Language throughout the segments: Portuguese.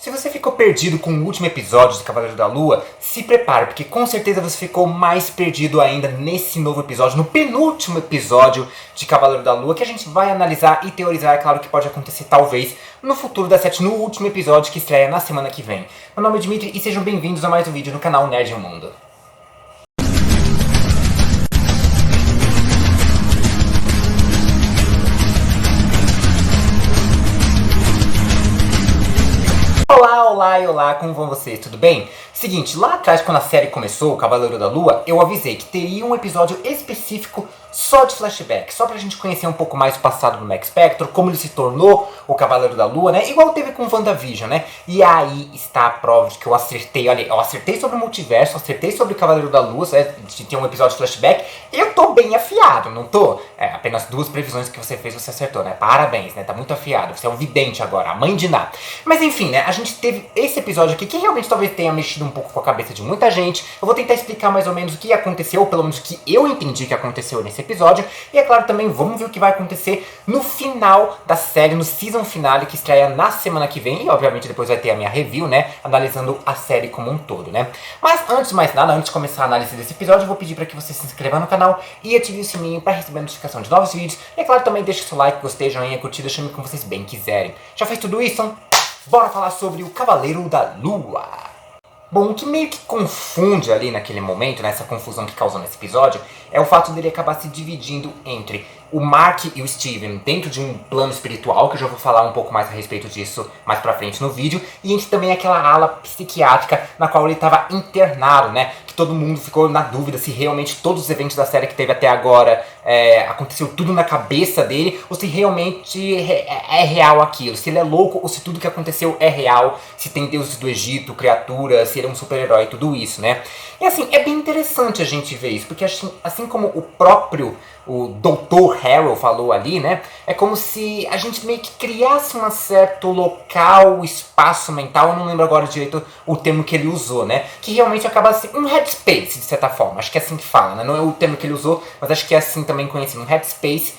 Se você ficou perdido com o último episódio de Cavaleiro da Lua, se prepare, porque com certeza você ficou mais perdido ainda nesse novo episódio, no penúltimo episódio de Cavaleiro da Lua, que a gente vai analisar e teorizar, é claro que pode acontecer talvez no futuro da série, no último episódio que estreia na semana que vem. Meu nome é Dmitry e sejam bem-vindos a mais um vídeo no canal Nerd Mundo. Olá, como vão vocês? Tudo bem? Seguinte, lá atrás quando a série começou, o Cavaleiro da Lua, eu avisei que teria um episódio específico só de flashback, só pra gente conhecer um pouco mais o passado do Max Spector, como ele se tornou o Cavaleiro da Lua, né? Igual teve com WandaVision, né? E aí está a prova de que eu acertei, olha, eu acertei sobre o multiverso, acertei sobre o Cavaleiro da Lua, de ter um episódio de flashback, eu tô bem afiado, não tô? Apenas duas previsões que você fez, você acertou, né? Parabéns, né? Tá muito afiado, você é um vidente agora, a mãe de Ná. Mas enfim, né? A gente teve esse episódio aqui que realmente talvez tenha mexido um pouco com a cabeça de muita gente. Eu vou tentar explicar mais ou menos o que aconteceu, ou pelo menos o que eu entendi que aconteceu nesse episódio. E é claro também, vamos ver o que vai acontecer no final da série, no season finale, que estreia na semana que vem. E obviamente depois vai ter a minha review, né? Analisando a série como um todo, né? Mas antes de mais nada, antes de começar a análise desse episódio, eu vou pedir para que você se inscreva no canal e ative o sininho para receber a notificação de novos vídeos. E é claro também, deixe seu like, gostei, joinha, curtida, chame como vocês bem quiserem. Já fez tudo isso? Bora falar sobre o Cavaleiro da Lua. Bom, o que meio que confunde ali naquele momento, nessa confusão que causou nesse episódio, é o fato dele acabar se dividindo entre o Mark e o Steven dentro de um plano espiritual, que eu já vou falar um pouco mais a respeito disso mais pra frente no vídeo, e entre também aquela ala psiquiátrica na qual ele estava internado, né? Que todo mundo ficou na dúvida se realmente todos os eventos da série que teve até agora aconteceu tudo na cabeça dele, ou se realmente é real aquilo, se ele é louco ou se tudo que aconteceu é real, se tem deuses do Egito, criaturas, se ele é um super-herói, tudo isso, né? E assim, é bem interessante a gente ver isso, porque assim como o próprio Dr. Harrow falou ali, né? É como se a gente meio que criasse um certo local, espaço mental, eu não lembro agora direito o termo que ele usou, né? Que realmente acaba sendo um headspace, de certa forma. Acho que é assim que fala, né? Não é o termo que ele usou, mas acho que é assim também conhecido, um headspace,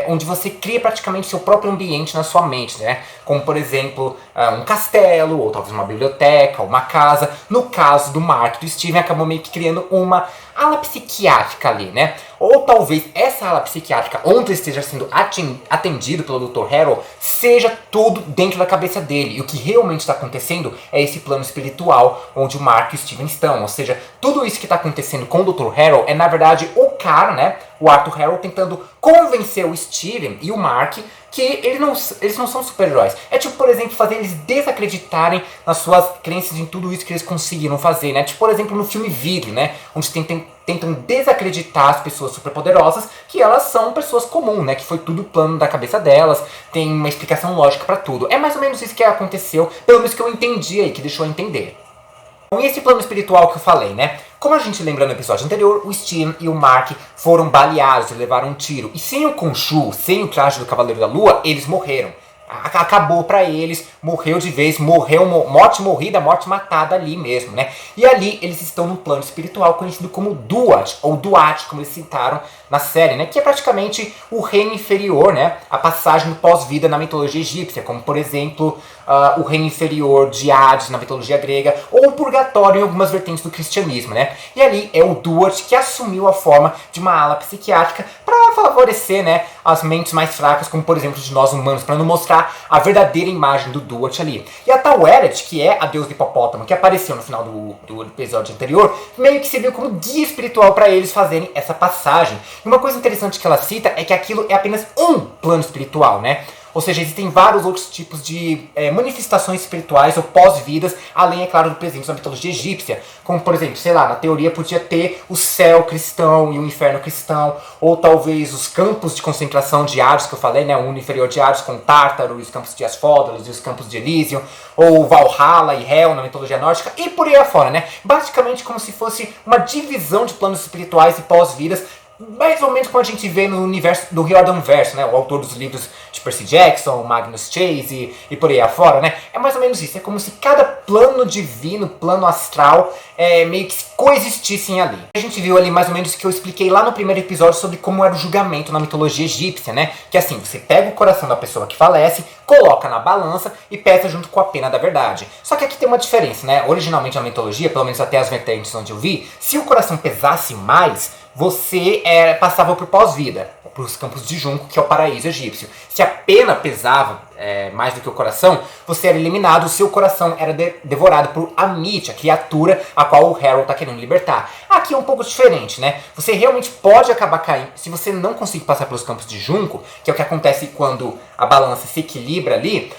onde você cria praticamente seu próprio ambiente na sua mente, né? Como, por exemplo, um castelo, ou talvez uma biblioteca, ou uma casa. No caso do Mark e do Steven, acabou meio que criando uma ala psiquiátrica ali, né? Ou talvez essa ala psiquiátrica, onde esteja sendo atendido pelo Dr. Harrow, seja tudo dentro da cabeça dele. E o que realmente está acontecendo é esse plano espiritual onde o Mark e o Steven estão. Ou seja, tudo isso que está acontecendo com o Dr. Harrow é, na verdade, o cara, né? O Arthur Harrow tentando convencer o Steven e o Mark que eles não são super-heróis. É tipo, por exemplo, fazer eles desacreditarem nas suas crenças em tudo isso que eles conseguiram fazer, né? Tipo, por exemplo, no filme Vidro, né? Onde tentam desacreditar as pessoas superpoderosas que elas são pessoas comuns, né? Que foi tudo plano da cabeça delas, tem uma explicação lógica pra tudo. É mais ou menos isso que aconteceu, pelo menos que eu entendi aí, que deixou eu entender. E esse plano espiritual que eu falei, né? Como a gente lembra no episódio anterior, o Steven e o Mark foram baleados e levaram um tiro. E sem o Khonshu, sem o traje do Cavaleiro da Lua, eles morreram. Acabou pra eles, morreu de vez, morreu, morte morrida, morte matada ali mesmo, né? E ali eles estão num plano espiritual conhecido como Duat, ou Duat, como eles citaram na série, né? Que é praticamente o reino inferior, né? A passagem do pós-vida na mitologia egípcia, como por exemplo o reino inferior de Hades na mitologia grega, ou o purgatório em algumas vertentes do cristianismo, né? E ali é o Duat que assumiu a forma de uma ala psiquiátrica para favorecer, né, as mentes mais fracas, como por exemplo de nós humanos, para não mostrar a verdadeira imagem do Duat ali. E a Taweret, que é a deusa do hipopótamo, que apareceu no final do episódio anterior, meio que serviu como guia espiritual para eles fazerem essa passagem. E uma coisa interessante que ela cita é que aquilo é apenas um plano espiritual, né? Ou seja, existem vários outros tipos de manifestações espirituais ou pós-vidas, além, é claro, do presente na mitologia egípcia. Como, por exemplo, sei lá, na teoria podia ter o céu cristão e o inferno cristão, ou talvez os campos de concentração de Hades, que eu falei, né, o mundo inferior de Hades com Tártaro, e os campos de Asfódalos e os campos de Elísio, ou Valhalla e Hel na mitologia nórdica, e por aí afora, né? Basicamente como se fosse uma divisão de planos espirituais e pós-vidas, mais ou menos como a gente vê no universo do Riordan Verso, né? O autor dos livros de Percy Jackson, Magnus Chase e por aí afora, né? É mais ou menos isso. É como se cada plano divino, plano astral, meio que coexistissem ali. A gente viu ali mais ou menos o que eu expliquei lá no primeiro episódio sobre como era o julgamento na mitologia egípcia, né? Que assim, você pega o coração da pessoa que falece, coloca na balança e pesa junto com a pena da verdade. Só que aqui tem uma diferença, né? Originalmente na mitologia, pelo menos até as vertentes onde eu vi, se o coração pesasse mais, você passava por pós-vida, para os campos de junco, que é o paraíso egípcio. Se a pena pesava mais do que o coração, você era eliminado, o seu coração era devorado por Amit, a criatura a qual o Harold está querendo libertar. Aqui é um pouco diferente, né? Você realmente pode acabar caindo, se você não conseguir passar pelos campos de junco, que é o que acontece quando a balança se equilibra ali,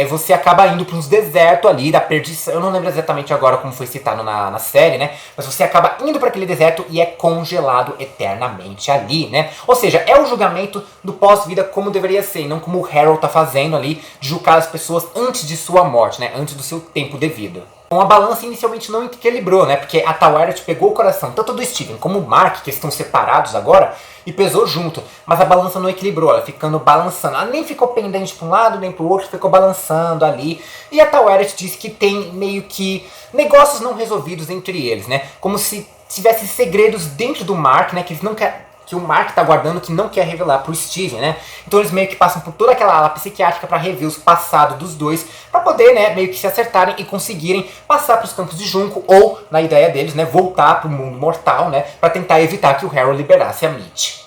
você acaba indo para uns desertos ali da perdição. Eu não lembro exatamente agora como foi citado na série, né? Mas você acaba indo para aquele deserto e é congelado eternamente ali, né? Ou seja, é o julgamento do pós-vida como deveria ser, não como o Harold tá fazendo ali, de julgar as pessoas antes de sua morte, né? Antes do seu tempo devido. Então a balança inicialmente não equilibrou, né? Porque a Taweret pegou o coração tanto do Steven como o Mark, que estão separados agora, e pesou junto. Mas a balança não equilibrou, ela ficando balançando. Ela nem ficou pendente para um lado nem para o outro, ficou balançando ali. E a Taweret disse que tem meio que negócios não resolvidos entre eles, né? Como se tivesse segredos dentro do Mark, né? Que eles não querem, que o Mark tá guardando, que não quer revelar pro Steven, né? Então eles meio que passam por toda aquela ala psiquiátrica para rever os passados dos dois, para poder, né, meio que se acertarem e conseguirem passar pros campos de junco, ou, na ideia deles, né, voltar pro mundo mortal, né, para tentar evitar que o Harold liberasse a Mitch.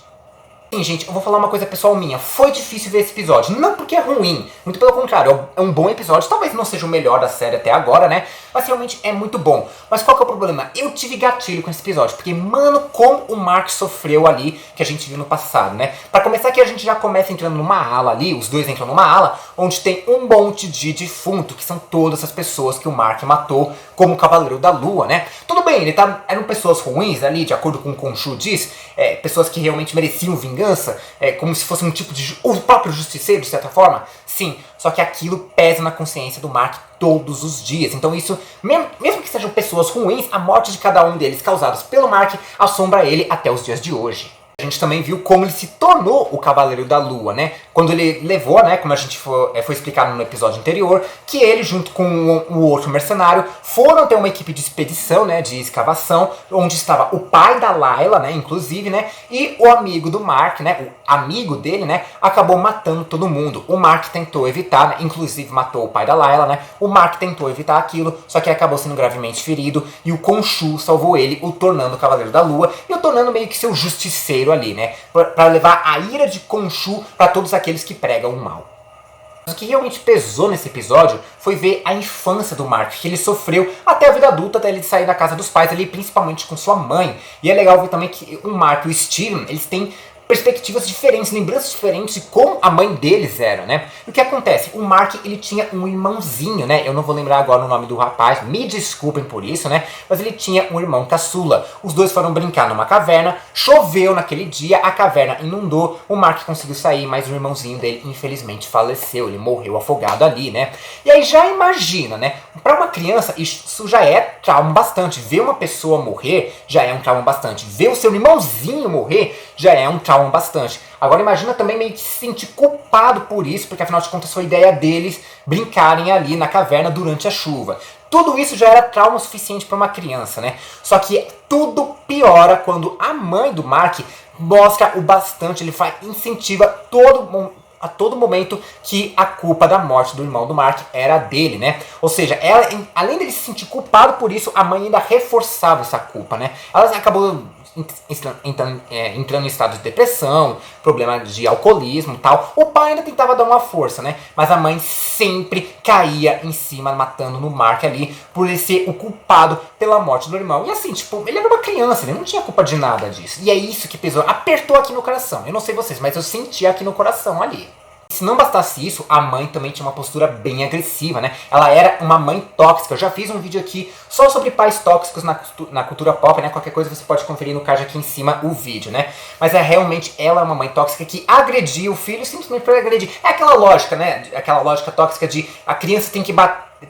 Sim, gente, eu vou falar uma coisa pessoal minha. Foi difícil ver esse episódio. Não porque é ruim. Muito pelo contrário. É um bom episódio. Talvez não seja o melhor da série até agora, né? Mas realmente é muito bom. Mas qual que é o problema? Eu tive gatilho com esse episódio. Porque, mano, como o Mark sofreu ali, que a gente viu no passado, né? Pra começar aqui, a gente já começa entrando numa ala ali. Os dois entram numa ala, onde tem um monte de defunto, que são todas as pessoas que o Mark matou como Cavaleiro da Lua, né? Tudo bem, eram pessoas ruins ali, de acordo com o Khonshu diz. Pessoas que realmente mereciam vingança. Como se fosse um tipo de... o próprio justiceiro, de certa forma. Sim, só que aquilo pesa na consciência do Mark todos os dias. Então isso, mesmo que sejam pessoas ruins, a morte de cada um deles causados pelo Mark assombra ele até os dias de hoje. A gente também viu como ele se tornou o Cavaleiro da Lua, né? Quando ele levou, né, como a gente foi explicado no episódio anterior, que ele junto com o outro mercenário foram ter uma equipe de expedição, né, de escavação, onde estava o pai da Layla, né, inclusive, né, e o amigo do Mark, né, o amigo dele, né, acabou matando todo mundo. O Mark tentou evitar, né, inclusive matou o pai da Layla, né, o Mark tentou evitar aquilo, só que acabou sendo gravemente ferido, e o Khonshu salvou ele, o tornando o Cavaleiro da Lua, e o tornando meio que seu justiceiro ali, né, para levar a ira de Khonshu para todos aqueles que pregam o mal. O que realmente pesou nesse episódio foi ver a infância do Mark, que ele sofreu até a vida adulta, até ele sair da casa dos pais ali, principalmente com sua mãe. E é legal ver também que o Mark e o Steven, eles têm perspectivas diferentes, lembranças diferentes de como a mãe deles era, né? E o que acontece? O Mark, ele tinha um irmãozinho, né? Eu não vou lembrar agora o nome do rapaz, me desculpem por isso, né? Mas ele tinha um irmão caçula. Os dois foram brincar numa caverna, choveu naquele dia, a caverna inundou, o Mark conseguiu sair, mas o irmãozinho dele, infelizmente, faleceu. Ele morreu afogado ali, né? E aí já imagina, né? Pra uma criança, isso já é trauma bastante. Ver uma pessoa morrer já é um trauma bastante. Ver o seu irmãozinho morrer já é um trauma bastante. Agora imagina também meio que se sentir culpado por isso, porque afinal de contas foi a ideia deles brincarem ali na caverna durante a chuva. Tudo isso já era trauma suficiente para uma criança, né? Só que tudo piora quando a mãe do Mark mostra o bastante, ele incentiva a todo momento que a culpa da morte do irmão do Mark era dele, né? Ou seja, ela, além dele se sentir culpado por isso, a mãe ainda reforçava essa culpa, né? Ela acabou entrando em estado de depressão, problema de alcoolismo e tal. O pai ainda tentava dar uma força, né? Mas a mãe sempre caía em cima, matando no Mark ali, por ele ser o culpado pela morte do irmão. E assim, tipo, ele era uma criança, ele não tinha culpa de nada disso. E é isso que pesou, apertou aqui no coração. Eu não sei vocês, mas eu senti aqui no coração ali. Se não bastasse isso, a mãe também tinha uma postura bem agressiva, né? Ela era uma mãe tóxica. Eu já fiz um vídeo aqui só sobre pais tóxicos na cultura pop, né? Qualquer coisa você pode conferir no card aqui em cima o vídeo, né? Mas realmente, ela é uma mãe tóxica que agredia o filho simplesmente por agredir. É aquela lógica, né? Aquela lógica tóxica de a criança tem que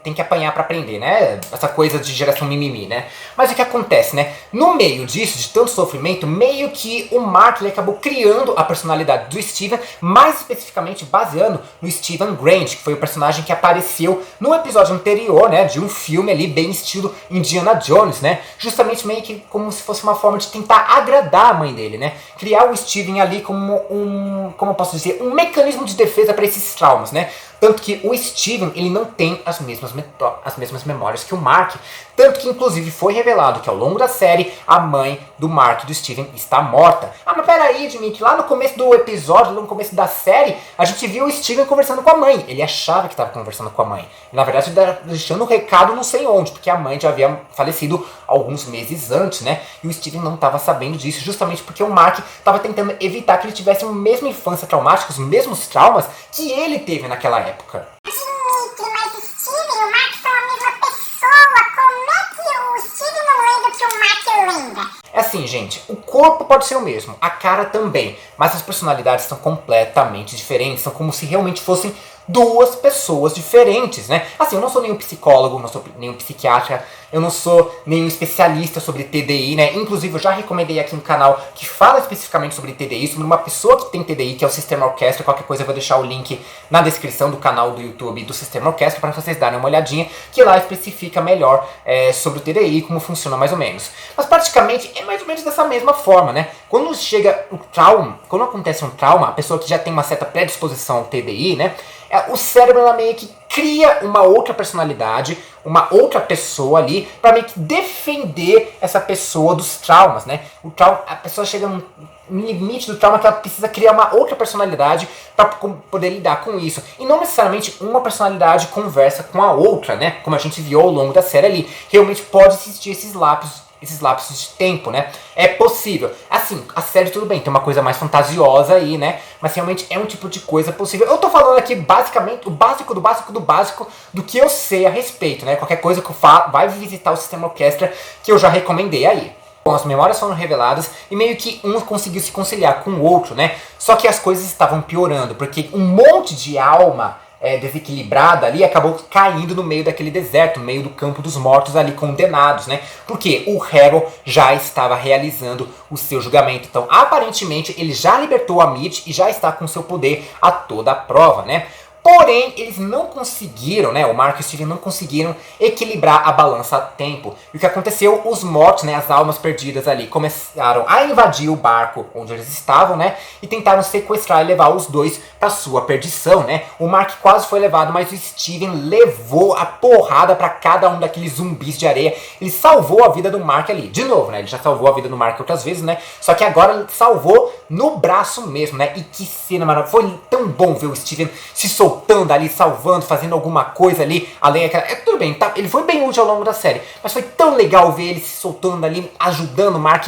tem que apanhar pra aprender, né? Essa coisa de geração mimimi, né? Mas o que acontece, né? No meio disso, de tanto sofrimento, meio que o Mark ele acabou criando a personalidade do Steven, mais especificamente baseando no Steven Grant, que foi o personagem que apareceu no episódio anterior, né? De um filme ali bem estilo Indiana Jones, né? Justamente meio que como se fosse uma forma de tentar agradar a mãe dele, né? Criar o Steven ali como como eu posso dizer, um mecanismo de defesa para esses traumas, né? Tanto que o Steven, ele não tem as mesmas memórias que o Mark. Tanto que, inclusive, foi revelado que ao longo da série, a mãe do Mark e do Steven está morta. Ah, mas peraí, Jimmy, que lá no começo do episódio, no começo da série, a gente viu o Steven conversando com a mãe. Ele achava que estava conversando com a mãe. E, na verdade, deixando o recado não sei onde, porque a mãe já havia falecido alguns meses antes, né? E o Steven não estava sabendo disso, justamente porque o Mark estava tentando evitar que ele tivesse a mesma infância traumática, os mesmos traumas que ele teve naquela época. Dimitri, mas o Steven e o Mark são a mesma pessoa. Como é que o Steven não lembra que o Mark lembra? É assim, gente, o corpo pode ser o mesmo, a cara também, mas as personalidades são completamente diferentes, são como se realmente fossem duas pessoas diferentes, né? Assim, eu não sou nenhum psicólogo, não sou nenhum psiquiatra, eu não sou nenhum especialista sobre TDI, né? Inclusive, eu já recomendei aqui um canal que fala especificamente sobre TDI, sobre uma pessoa que tem TDI, que é o System Orchestra. Qualquer coisa eu vou deixar o link na descrição do canal do YouTube do System Orchestra para vocês darem uma olhadinha, que lá especifica melhor sobre o TDI, como funciona mais ou menos. Mas praticamente é mais ou menos dessa mesma forma, né? Quando chega o trauma, quando acontece um trauma, a pessoa que já tem uma certa predisposição ao TDI, né? O cérebro ela meio que cria uma outra personalidade, uma outra pessoa ali, para meio que defender essa pessoa dos traumas, né? O trauma, a pessoa chega num limite do trauma que ela precisa criar uma outra personalidade para poder lidar com isso. E não necessariamente uma personalidade conversa com a outra, né? Como a gente viu ao longo da série ali. Realmente pode existir esses lapsos de tempo, né? É possível. Assim, a série tudo bem, tem uma coisa mais fantasiosa aí, né? Mas realmente é um tipo de coisa possível. Eu tô falando aqui basicamente o básico do básico do básico do que eu sei a respeito, né? Qualquer coisa que eu falo, vai visitar o System Orchestra que eu já recomendei aí. Bom, as memórias foram reveladas e meio que um conseguiu se conciliar com o outro, né? Só que as coisas estavam piorando, porque um monte de alma desequilibrada ali acabou caindo no meio daquele deserto, no meio do campo dos mortos ali condenados, né? Porque o Harold já estava realizando o seu julgamento. Então, aparentemente, ele já libertou a Midge e já está com seu poder a toda a prova, né? Porém, eles não conseguiram, né? O Mark e o Steven não conseguiram equilibrar a balança a tempo. E o que aconteceu? Os mortos, né? As almas perdidas ali começaram a invadir o barco onde eles estavam, né? E tentaram sequestrar e levar os dois para sua perdição, né? O Mark quase foi levado, mas o Steven levou a porrada para cada um daqueles zumbis de areia. Ele salvou a vida do Mark ali. De novo, né? Ele já salvou a vida do Mark outras vezes, né? Só que agora ele salvou no braço mesmo, né? E que cena maravilhosa. Foi tão bom ver o Steven se soltando ali, salvando, fazendo alguma coisa ali, além daquela... tudo bem, tá? Ele foi bem útil ao longo da série, mas foi tão legal ver ele se soltando ali, ajudando o Mark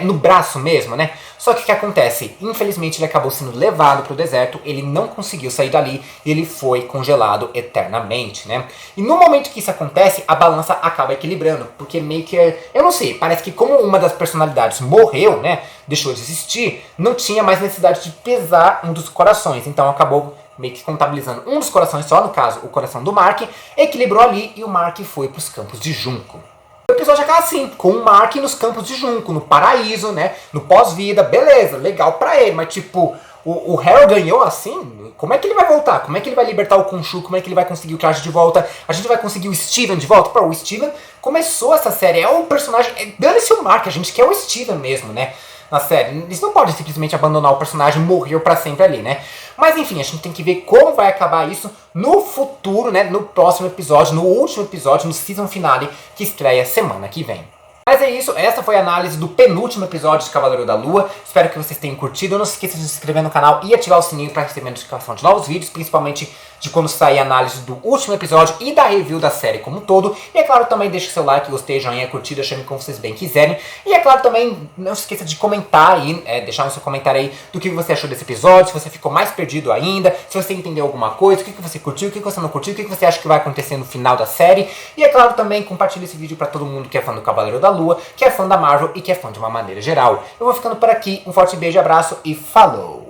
no braço mesmo, né? Só que o que acontece? Infelizmente ele acabou sendo levado para o deserto, ele não conseguiu sair dali, e ele foi congelado eternamente, né? E no momento que isso acontece, a balança acaba equilibrando, porque meio que, eu não sei, parece que como uma das personalidades morreu, né? Deixou de existir, não tinha mais necessidade de pesar um dos corações, então acabou meio que contabilizando um dos corações só, no caso, o coração do Mark, equilibrou ali e o Mark foi para os campos de Junco. O episódio acaba assim, com o Mark nos campos de Junco, no paraíso, né, no pós-vida, beleza, legal pra ele, mas tipo, o Harold ganhou assim, como é que ele vai voltar? Como é que ele vai libertar o Khonshu? Como é que ele vai conseguir o traje de volta? A gente vai conseguir o Steven de volta? Pô, o Steven começou essa série, é um personagem, dane-se o Mark, a gente quer o Steven mesmo, né? Na série, eles não podem simplesmente abandonar o personagem, morreu pra sempre ali, né? Mas enfim, a gente tem que ver como vai acabar isso no futuro, né? No próximo episódio, no último episódio, no season finale, que estreia semana que vem. Mas é isso, essa foi a análise do penúltimo episódio de Cavaleiro da Lua. Espero que vocês tenham curtido. Não se esqueça de se inscrever no canal e ativar o sininho para receber notificação de novos vídeos, principalmente de quando sair a análise do último episódio e da review da série como um todo. E é claro, também deixe seu like, gostei, joinha, curtida, chame como vocês bem quiserem. E é claro, também não se esqueça de comentar aí, deixar no seu comentário aí do que você achou desse episódio, se você ficou mais perdido ainda, se você entendeu alguma coisa, o que você curtiu, o que você não curtiu, o que você acha que vai acontecer no final da série. E é claro, também compartilhe esse vídeo para todo mundo que é fã do Cavaleiro da Lua, que é fã da Marvel e que é fã de uma maneira geral. Eu vou ficando por aqui, um forte beijo, abraço e falou!